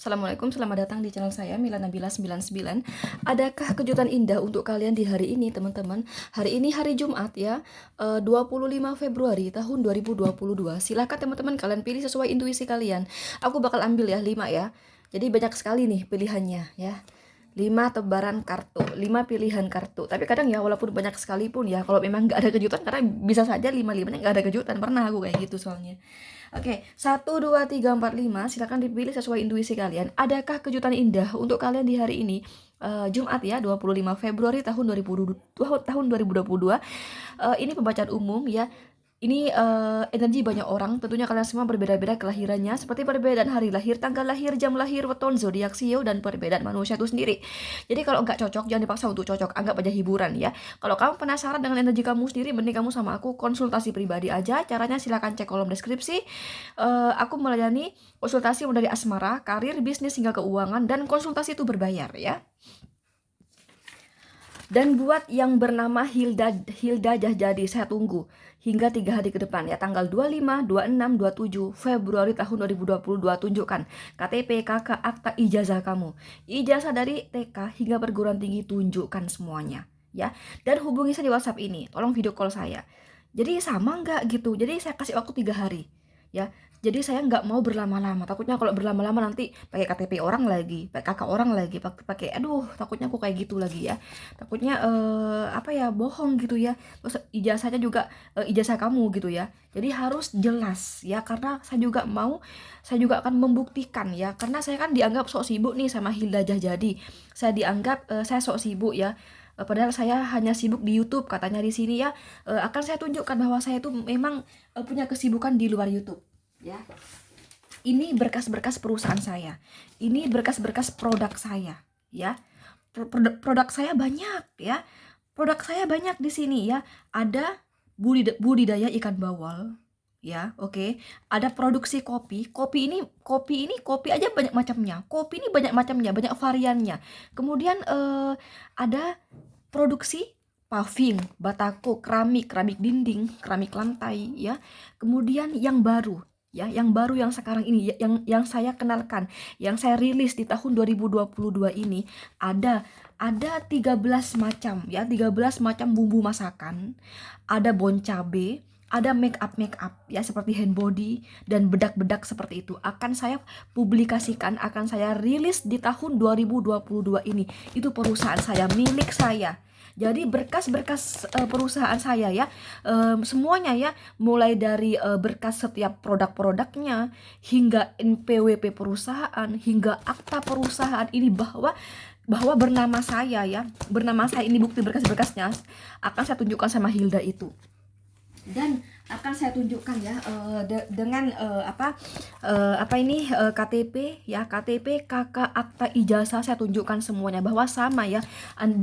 Assalamualaikum, selamat datang di channel saya Mila Nabila 99. Adakah kejutan indah untuk kalian di hari ini, teman-teman? Hari ini hari Jumat ya, 25 Februari tahun 2022. Silahkan teman-teman kalian pilih sesuai intuisi kalian. Aku bakal ambil ya 5 ya. Jadi banyak sekali nih pilihannya ya. 5 tebaran kartu, 5 pilihan kartu. Tapi kadang ya walaupun banyak sekalipun ya, kalau memang nggak ada kejutan, karena bisa saja 5-5-nya nggak ada kejutan. Pernah aku kayak gitu soalnya. Oke, 1, 2, 3, 4, 5. Silakan dipilih sesuai intuisi kalian. Adakah kejutan indah untuk kalian di hari ini? Jumat ya, 25 Februari tahun 2022. Ini pembacaan umum ya. Ini energi banyak orang, tentunya kalian semua berbeda-beda kelahirannya, seperti perbedaan hari lahir, tanggal lahir, jam lahir, weton, zodiak Sio, dan perbedaan manusia itu sendiri. Jadi kalau nggak cocok, jangan dipaksa untuk cocok, anggap aja hiburan ya. Kalau kamu penasaran dengan energi kamu sendiri, mending kamu sama aku konsultasi pribadi aja. Caranya silakan cek kolom deskripsi. Aku melayani konsultasi mulai dari asmara, karir, bisnis, hingga keuangan, dan konsultasi itu berbayar ya. Dan buat yang bernama Hilda Jahjadi, saya tunggu hingga 3 hari ke depan ya, tanggal 25, 26, 27 Februari tahun 2022. Tunjukkan KTP, KK, akta, ijazah kamu. Ijazah dari TK hingga perguruan tinggi, tunjukkan semuanya ya. Dan hubungi saya di WhatsApp ini, tolong video call saya. Jadi sama nggak gitu, jadi saya kasih waktu 3 hari ya. Jadi saya nggak mau berlama-lama, takutnya kalau berlama-lama nanti pakai KTP orang lagi, pakai kakak orang lagi, pakai aduh, takutnya aku kayak gitu lagi ya. Takutnya apa ya, bohong gitu ya. Terus ijazahnya juga ijazah kamu gitu ya. Jadi harus jelas ya, karena saya juga akan membuktikan ya, karena saya kan dianggap sok sibuk nih sama Hilda Jahjadi. Saya dianggap saya sok sibuk ya. Padahal saya hanya sibuk di YouTube katanya di sini ya. Akan saya tunjukkan bahwa saya itu memang punya kesibukan di luar YouTube ya. Ini berkas-berkas perusahaan saya, ini berkas-berkas produk saya ya. Produk saya banyak ya, produk saya banyak di sini ya. Ada budidaya ikan bawal ya, oke. Ada produksi kopi. Kopi aja banyak macamnya, kopi ini banyak macamnya, banyak variannya. Kemudian ada produksi paving, batako, keramik dinding, keramik lantai ya. Kemudian yang baru ya, yang baru yang sekarang ini, yang saya kenalkan, yang saya rilis di tahun 2022 ini, ada 13 macam ya, 13 macam bumbu masakan, ada bon cabe, ada make up ya, seperti hand body dan bedak-bedak seperti itu, akan saya publikasikan, akan saya rilis di tahun 2022 ini. Itu perusahaan saya, milik saya. Jadi berkas-berkas perusahaan saya ya, semuanya ya, mulai dari berkas setiap produk-produknya, hingga NPWP perusahaan, hingga akta perusahaan ini, bahwa bernama saya ya, bernama saya, ini bukti berkas-berkasnya akan saya tunjukkan sama Hilda itu. Dan akan saya tunjukkan ya, dengan KTP ya, KTP, KK, akta, ijazah, saya tunjukkan semuanya bahwa sama ya,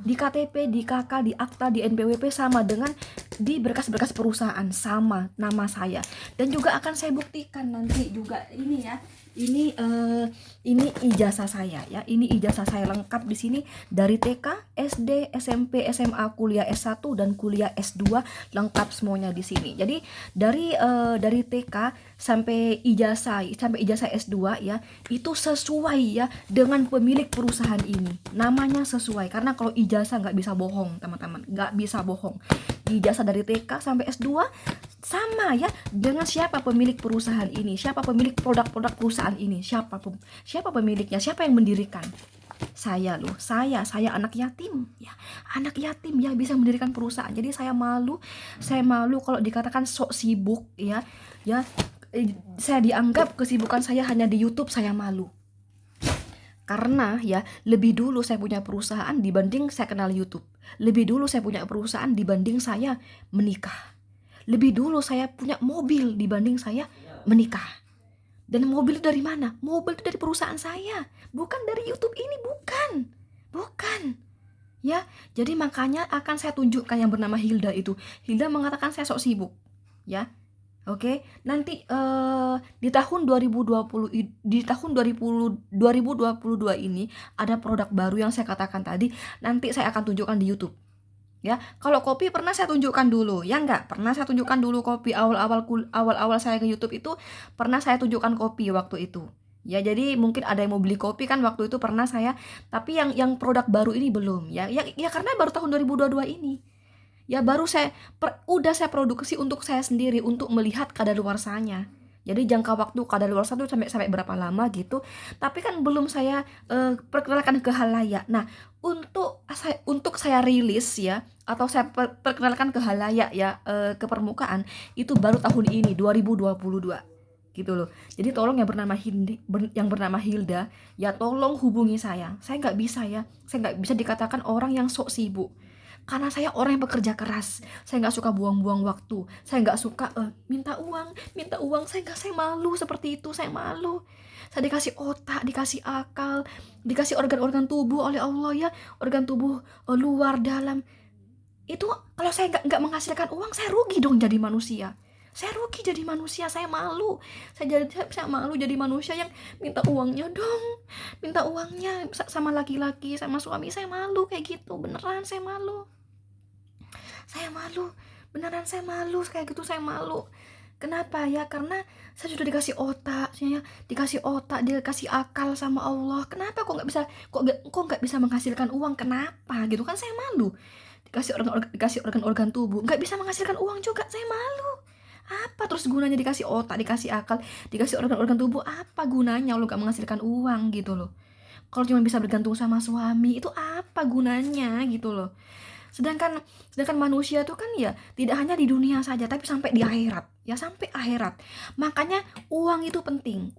di KTP, di KK, di akta, di NPWP sama dengan di berkas-berkas perusahaan, sama nama saya. Dan juga akan saya buktikan nanti juga ini ya, ini ijazah saya ya, ini ijazah saya lengkap di sini, dari TK, SD, SMP, SMA, kuliah S1 dan kuliah S2, lengkap semuanya di sini. Jadi dari TK sampai ijazah S2 ya, itu sesuai ya dengan pemilik perusahaan ini, namanya sesuai. Karena kalau ijazah nggak bisa bohong teman-teman, nggak bisa bohong. Ijazah dari TK sampai S2 sama ya dengan siapa pemilik perusahaan ini, siapa pemilik produk-produk perusahaan ini, siapa pemiliknya, siapa yang mendirikan. Saya loh, saya anak yatim ya, anak yatim ya, bisa mendirikan perusahaan. Jadi saya malu kalau dikatakan sok sibuk ya. Saya dianggap kesibukan saya hanya di YouTube, saya malu. Karena ya, lebih dulu saya punya perusahaan dibanding saya kenal YouTube. Lebih dulu saya punya perusahaan dibanding saya menikah. Lebih dulu saya punya mobil dibanding saya menikah. Dan mobil itu dari mana? Mobil itu dari perusahaan saya, bukan dari YouTube ini, bukan. Ya, jadi makanya akan saya tunjukkan yang bernama Hilda itu. Hilda mengatakan saya sok sibuk, ya. Oke, nanti di tahun 2022 ini ada produk baru yang saya katakan tadi, nanti saya akan tunjukkan di YouTube. Ya, kalau kopi pernah saya tunjukkan dulu, ya enggak? Pernah saya tunjukkan dulu kopi awal-awal saya ke YouTube itu, pernah saya tunjukkan kopi waktu itu. Ya, jadi mungkin ada yang mau beli kopi kan waktu itu pernah saya, tapi yang produk baru ini belum ya. Ya karena baru tahun 2022 ini. Ya baru udah saya produksi untuk saya sendiri untuk melihat kadaluarsanya. Jadi jangka waktu kadaluarsa itu sampai sampai berapa lama gitu. Tapi kan belum saya perkenalkan ke halayak. Nah, untuk saya rilis ya atau saya perkenalkan ke halayak ya, ke permukaan itu baru tahun ini 2022 gitu loh. Jadi tolong yang bernama Hilda ya, tolong hubungi saya. Saya nggak bisa ya, saya nggak bisa dikatakan orang yang sok sibuk karena saya orang yang bekerja keras. Saya nggak suka buang-buang waktu, saya nggak suka minta uang. Saya malu seperti itu, saya malu. Saya dikasih otak, dikasih akal, dikasih organ-organ tubuh oleh Allah ya, organ tubuh luar dalam. Itu kalau saya nggak menghasilkan uang, saya rugi dong jadi manusia. Saya rugi jadi manusia, saya malu. Saya malu jadi manusia yang minta uangnya dong. Minta uangnya sama laki-laki, sama suami, saya malu kayak gitu. Beneran saya malu. Saya malu. Beneran saya malu kayak gitu, saya malu. Kenapa ya? Karena saya sudah dikasih otak, saya dikasih otak, dikasih akal sama Allah. Kenapa kok nggak bisa menghasilkan uang? Kenapa? Gitu kan saya malu. Dikasih organ-organ tubuh, nggak bisa menghasilkan uang juga, saya malu. Apa terus gunanya dikasih otak, dikasih akal, dikasih organ-organ tubuh, apa gunanya kalau nggak menghasilkan uang gitu loh? Kalau cuma bisa bergantung sama suami, itu apa gunanya gitu loh? Sedangkan manusia tuh kan ya tidak hanya di dunia saja, tapi sampai di akhirat, ya sampai akhirat. Makanya uang itu penting,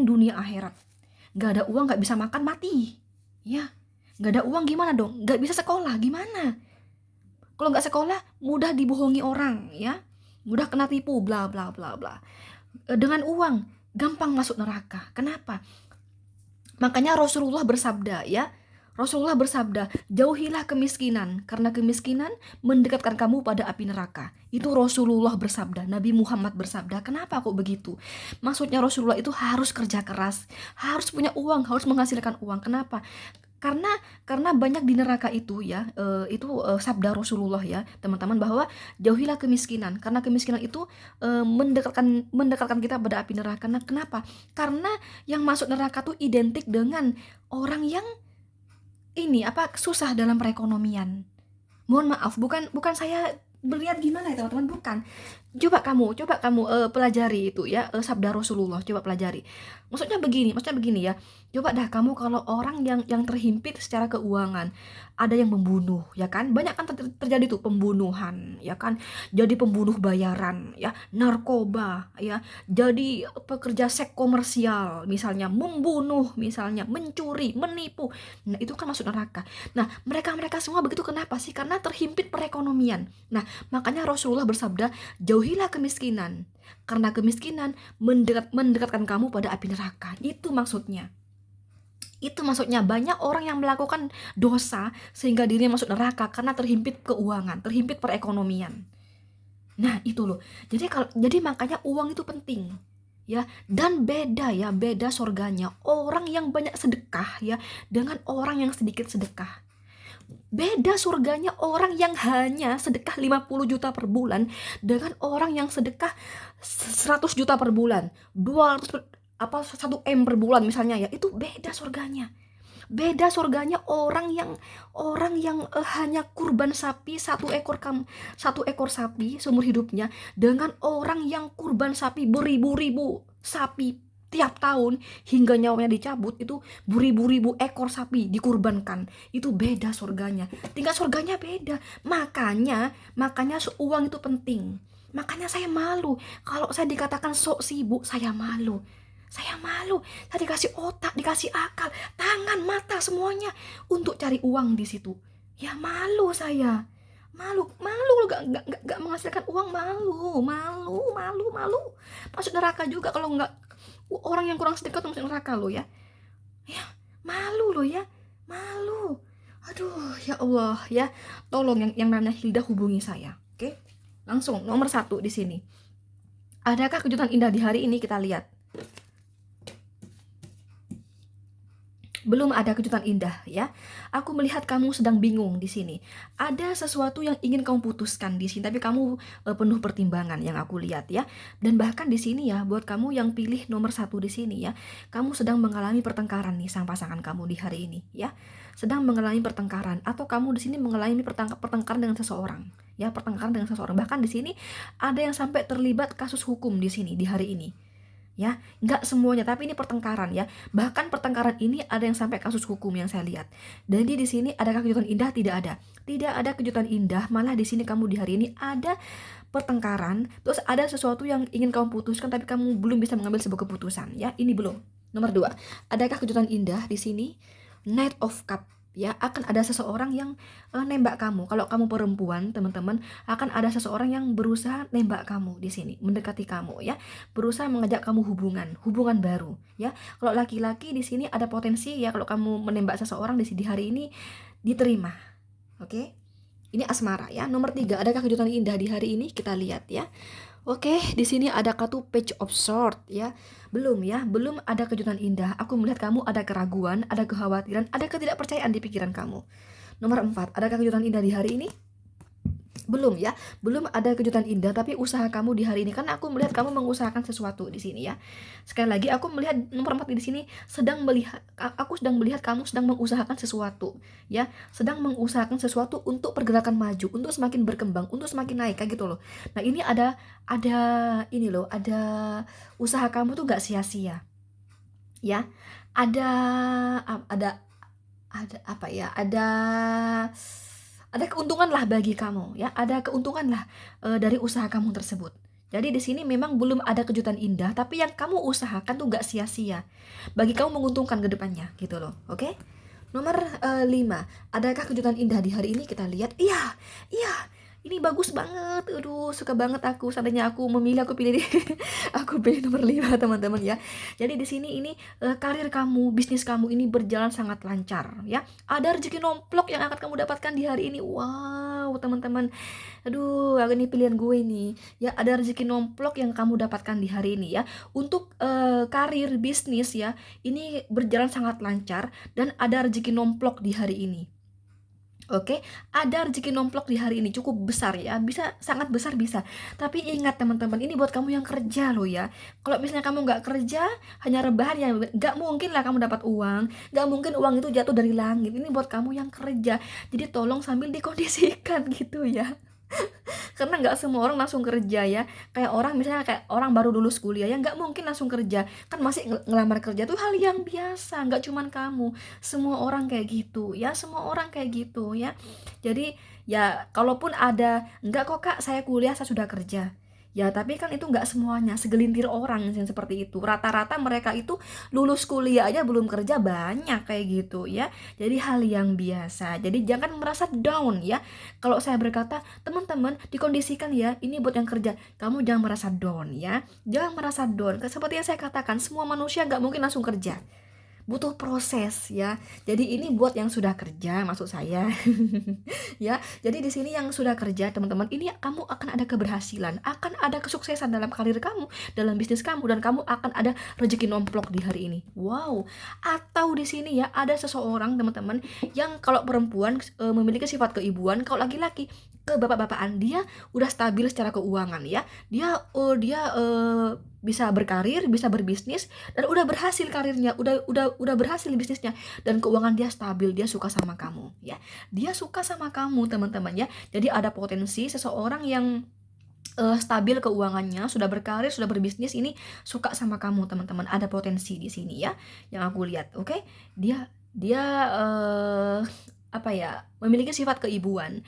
dunia akhirat. Nggak ada uang nggak bisa makan, mati, ya. Nggak ada uang gimana dong? Nggak bisa sekolah gimana? Kalau nggak sekolah mudah dibohongi orang ya, mudah kena tipu, bla bla bla bla. Dengan uang gampang masuk neraka. Kenapa? Makanya Rasulullah bersabda, jauhilah kemiskinan, karena kemiskinan mendekatkan kamu pada api neraka. Itu Rasulullah bersabda, Nabi Muhammad bersabda. Kenapa kok begitu? Maksudnya Rasulullah itu harus kerja keras, harus punya uang, harus menghasilkan uang. Kenapa? Karena banyak di neraka itu ya, sabda Rasulullah ya teman-teman, bahwa jauhilah kemiskinan, karena kemiskinan itu mendekatkan kita pada api neraka. Nah, kenapa? Karena yang masuk neraka tuh identik dengan orang yang susah dalam perekonomian. Mohon maaf, bukan saya berlihat gimana ya teman-teman, bukan. Coba kamu pelajari itu ya, sabda Rasulullah, coba pelajari. Maksudnya begini ya. Coba dah kamu kalau orang yang terhimpit secara keuangan, ada yang membunuh, ya kan? Banyak kan terjadi tuh pembunuhan, ya kan? Jadi pembunuh bayaran, ya, narkoba, ya. Jadi pekerja seks komersial, misalnya membunuh, misalnya mencuri, menipu. Nah, itu kan masuk neraka. Nah, mereka semua begitu kenapa sih? Karena terhimpit perekonomian. Nah, makanya Rasulullah bersabda, jauhilah kemiskinan, karena kemiskinan mendekatkan kamu pada api neraka. Itu maksudnya banyak orang yang melakukan dosa sehingga dirinya masuk neraka karena terhimpit keuangan, terhimpit perekonomian. Nah, itu loh. Jadi makanya uang itu penting. Ya, dan beda surganya orang yang banyak sedekah ya dengan orang yang sedikit sedekah. Beda surganya orang yang hanya sedekah 50 juta per bulan dengan orang yang sedekah 100 juta per bulan, 1 M per bulan misalnya ya. Itu beda surganya. Beda surganya orang yang hanya kurban sapi satu ekor sapi seumur hidupnya dengan orang yang kurban sapi beribu-ribu sapi tiap tahun hingga nyawanya dicabut. Itu beribu-ribu ekor sapi dikurbankan. Itu beda surganya. Tingkat surganya beda. Makanya uang itu penting. Makanya saya malu kalau saya dikatakan sok sibuk. Saya malu. Saya dikasih otak, dikasih akal, tangan, mata, semuanya untuk cari uang di situ. Ya malu saya. Malu gak menghasilkan uang, malu. Masuk neraka juga kalau nggak. Orang yang kurang sedekah tuh masuk neraka lo ya. Ya, malu lo ya. Malu. Aduh, ya Allah ya. Tolong yang namanya Hilda hubungi saya. Oke? Langsung nomor 1 di sini. Adakah kejutan indah di hari ini? Kita lihat. Belum ada kejutan indah ya. Aku melihat kamu sedang bingung di sini. Ada sesuatu yang ingin kamu putuskan di sini, tapi kamu penuh pertimbangan yang aku lihat ya. Dan bahkan di sini ya, buat kamu yang pilih nomor 1 di sini ya, kamu sedang mengalami pertengkaran nih sama pasangan kamu di hari ini ya. Sedang mengalami pertengkaran, atau kamu di sini mengalami pertengkaran dengan seseorang ya, pertengkaran dengan seseorang. Bahkan di sini ada yang sampai terlibat kasus hukum di sini di hari ini. Ya, nggak semuanya, tapi ini pertengkaran ya. Bahkan pertengkaran ini ada yang sampai kasus hukum yang saya lihat. Jadi di sini adakah kejutan indah? Tidak ada. Tidak ada kejutan indah, malah di sini kamu di hari ini ada pertengkaran, terus ada sesuatu yang ingin kamu putuskan tapi kamu belum bisa mengambil sebuah keputusan ya. Ini belum. Nomor 2, adakah kejutan indah di sini? Knight of Cup ya, akan ada seseorang yang nembak kamu. Kalau kamu perempuan, teman-teman, akan ada seseorang yang berusaha nembak kamu di sini, mendekati kamu ya, berusaha mengajak kamu hubungan baru ya. Kalau laki-laki di sini ada potensi ya, kalau kamu menembak seseorang di sini hari ini diterima. Oke? Ini asmara ya. Nomor 3, adakah kejutan indah di hari ini? Kita lihat ya. Oke, di sini ada kartu Page of Swords ya. Belum ya, belum ada kejutan indah. Aku melihat kamu ada keraguan, ada kekhawatiran, ada ketidakpercayaan di pikiran kamu. Nomor 4, adakah kejutan indah di hari ini? Belum ya, belum ada kejutan indah, tapi usaha kamu di hari ini, kan aku melihat kamu mengusahakan sesuatu di sini ya. Sekali lagi aku melihat nomor 4 di sini aku sedang melihat kamu sedang mengusahakan sesuatu ya, sedang mengusahakan sesuatu untuk pergerakan maju, untuk semakin berkembang, untuk semakin naik kayak gitu loh. Nah, ini ada ini loh, ada usaha kamu tuh gak sia-sia ya. Ada ada apa ya? Ada keuntungan lah bagi kamu ya, ada keuntungan lah dari usaha kamu tersebut. Jadi di sini memang belum ada kejutan indah, tapi yang kamu usahakan tuh gak sia-sia. Bagi kamu menguntungkan ke depannya gitu loh. Oke? Nomor 5, adakah kejutan indah di hari ini? Kita lihat. Iya, iya. Ini bagus banget. Aduh, suka banget aku. Seandainya aku memilih, aku pilih aku pilih nomor 5, teman-teman ya. Jadi di sini ini karir kamu, bisnis kamu ini berjalan sangat lancar ya. Ada rezeki nomplok yang akan kamu dapatkan di hari ini. Wow, teman-teman. Aduh, ini pilihan gue nih. Ya, ada rezeki nomplok yang kamu dapatkan di hari ini ya. Untuk karir bisnis ya, ini berjalan sangat lancar dan ada rezeki nomplok di hari ini. Oke, ada rezeki nomplok di hari ini cukup besar ya, bisa sangat besar bisa. Tapi ingat teman-teman, ini buat kamu yang kerja loh ya. Kalau misalnya kamu nggak kerja, hanya rebahan ya, nggak mungkin lah kamu dapat uang. Nggak mungkin uang itu jatuh dari langit. Ini buat kamu yang kerja. Jadi tolong sambil dikondisikan gitu ya. Karena nggak semua orang langsung kerja ya. Kayak orang misalnya kayak orang baru lulus kuliah ya, nggak mungkin langsung kerja. Kan masih ngelamar kerja tuh hal yang biasa, nggak cuman kamu, semua orang kayak gitu ya, semua orang kayak gitu ya. Jadi ya kalaupun ada, nggak kok kak saya kuliah saya sudah kerja, ya tapi kan itu nggak semuanya, segelintir orang yang seperti itu. Rata-rata mereka itu lulus kuliah aja belum kerja banyak kayak gitu ya. Jadi hal yang biasa, jadi jangan merasa down ya. Kalau saya berkata teman-teman dikondisikan ya, ini buat yang kerja, kamu jangan merasa down ya, jangan merasa down. Seperti yang saya katakan, semua manusia nggak mungkin langsung kerja, butuh proses ya. Jadi ini buat yang sudah kerja, maksud saya. Ya, jadi di sini yang sudah kerja, teman-teman, ini kamu akan ada keberhasilan, akan ada kesuksesan dalam karir kamu, dalam bisnis kamu, dan kamu akan ada rezeki nomplok di hari ini. Wow. Atau di sini ya ada seseorang, teman-teman, yang kalau perempuan memiliki sifat keibuan, kalau laki-laki ke bapak-bapakan, dia udah stabil secara keuangan ya. Dia bisa berkarir, bisa berbisnis, dan udah berhasil karirnya, udah berhasil bisnisnya, dan keuangan dia stabil, dia suka sama kamu ya. Dia suka sama kamu, teman-teman ya. Jadi ada potensi seseorang yang stabil keuangannya, sudah berkarir, sudah berbisnis, ini suka sama kamu, teman-teman. Ada potensi di sini ya, yang aku lihat. Oke, dia apa ya, memiliki sifat keibuan,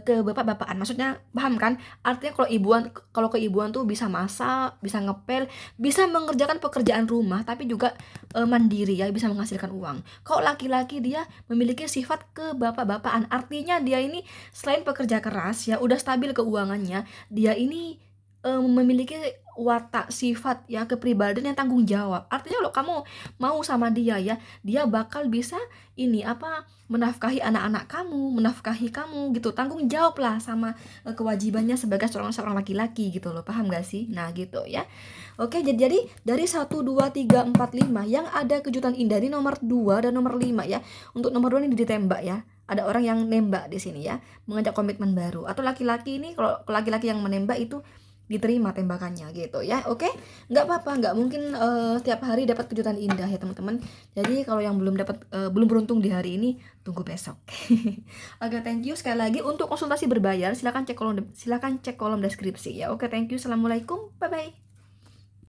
ke bapak-bapakan. Maksudnya paham kan? Artinya kalau keibuan tuh bisa masak, bisa ngepel, bisa mengerjakan pekerjaan rumah, tapi juga mandiri ya, bisa menghasilkan uang. Kalau laki-laki dia memiliki sifat ke bapak-bapakan. Artinya dia ini selain pekerja keras ya, udah stabil keuangannya, dia ini memiliki watak, sifat ya, kepribadian yang tanggung jawab. Artinya kalau kamu mau sama dia ya, dia bakal bisa ini apa, menafkahi anak-anak kamu, menafkahi kamu gitu. Tanggung jawab lah sama kewajibannya sebagai seorang seorang laki-laki gitu loh. Paham gak sih? Nah, gitu ya. Oke, jadi dari 1, 2, 3, 4, 5 yang ada kejutan indah di nomor 2 dan nomor 5 ya. Untuk nomor 2 ini ditembak ya. Ada orang yang nembak di sini ya, mengajak komitmen baru. Atau laki-laki ini, kalau laki-laki yang menembak itu diterima tembakannya gitu ya. Oke, nggak apa-apa, nggak mungkin tiap hari dapat kejutan indah ya teman-teman. Jadi kalau yang belum beruntung di hari ini, tunggu besok. Oke, thank you sekali lagi. Untuk konsultasi berbayar silakan cek kolom deskripsi ya. Oke, thank you, assalamualaikum, bye bye.